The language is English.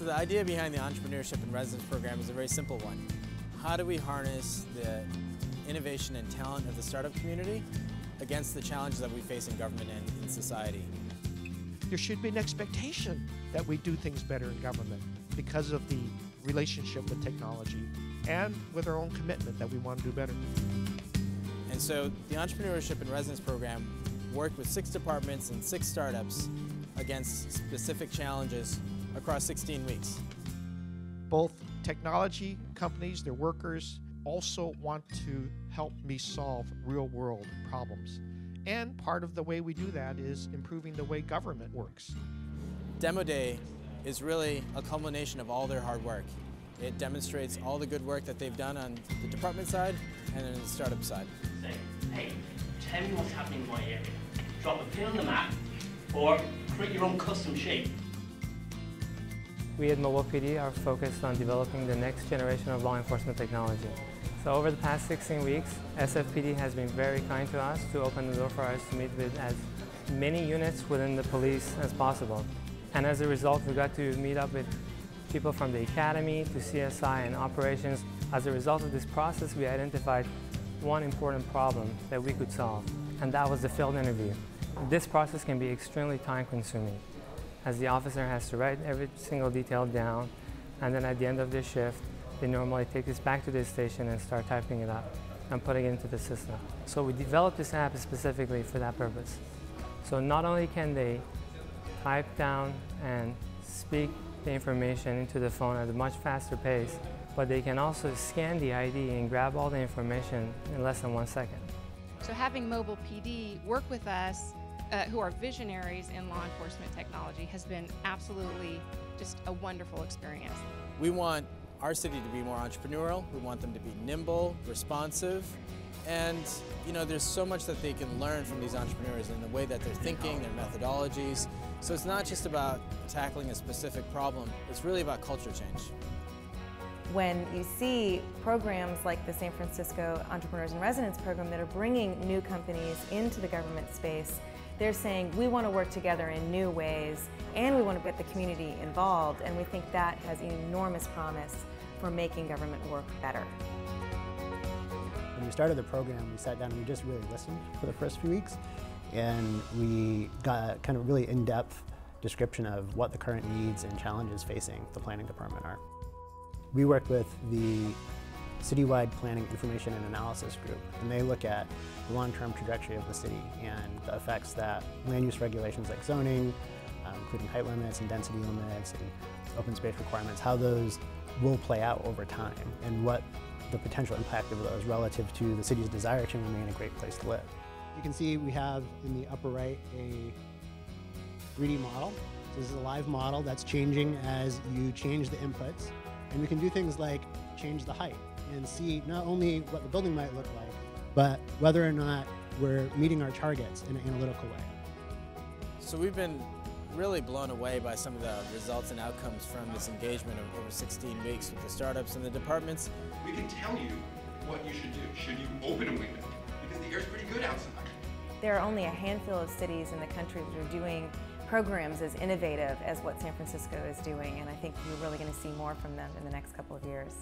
So the idea behind the Entrepreneurship-in-Residence program is a very simple one. How do we harness the innovation and talent of the startup community against the challenges that we face in government and in society? There should be an expectation that we do things better in government because of the relationship with technology and with our own commitment that we want to do better. And so the Entrepreneurship-in-Residence program worked with 6 departments and 6 startups against specific challenges across 16 weeks. Both technology companies, their workers, also want to help me solve real-world problems. And part of the way we do that is improving the way government works. Demo Day is really a culmination of all their hard work. It demonstrates all the good work that they've done on the department side and on the startup side. Say, hey, tell me what's happening in my area. Drop a pin on the map or create your own custom shape. We at Mobile PD are focused on developing the next generation of law enforcement technology. So over the past 16 weeks, SFPD has been very kind to us to open the door for us to meet with as many units within the police as possible. And as a result, we got to meet up with people from the academy to CSI and operations. As a result of this process, we identified one important problem that we could solve, and that was the field interview. This process can be extremely time-consuming, as the officer has to write every single detail down, and then at the end of their shift, they normally take this back to the station and start typing it up and putting it into the system. So we developed this app specifically for that purpose. So not only can they type down and speak the information into the phone at a much faster pace, but they can also scan the ID and grab all the information in less than 1 second. So having Mobile PD work with us, who are visionaries in law enforcement technology, has been absolutely just a wonderful experience. We want our city to be more entrepreneurial. We want them to be nimble, responsive, and there's so much that they can learn from these entrepreneurs in the way that they're thinking, their methodologies. So it's not just about tackling a specific problem, it's really about culture change. When you see programs like the San Francisco Entrepreneurs-in-Residence program that are bringing new companies into the government space, they're saying we want to work together in new ways and we want to get the community involved, and we think that has enormous promise for making government work better. When we started the program, we sat down and we just really listened for the first few weeks, and we got a kind of really in-depth description of what the current needs and challenges facing the planning department are. We work with the Citywide Planning Information and Analysis Group, and they look at the long-term trajectory of the city and the effects that land use regulations like zoning, including height limits and density limits and open space requirements, how those will play out over time and what the potential impact of those relative to the city's desire to remain a great place to live. You can see we have in the upper right a 3D model. So this is a live model that's changing as you change the inputs. And we can do things like change the height and see not only what the building might look like, but whether or not we're meeting our targets in an analytical way. So we've been really blown away by some of the results and outcomes from this engagement of over 16 weeks with the startups and the departments. We can tell you what you should do. Should you open a window? Because the air's pretty good outside. There are only a handful of cities in the country that are doing programs as innovative as what San Francisco is doing, and I think you're really going to see more from them in the next couple of years.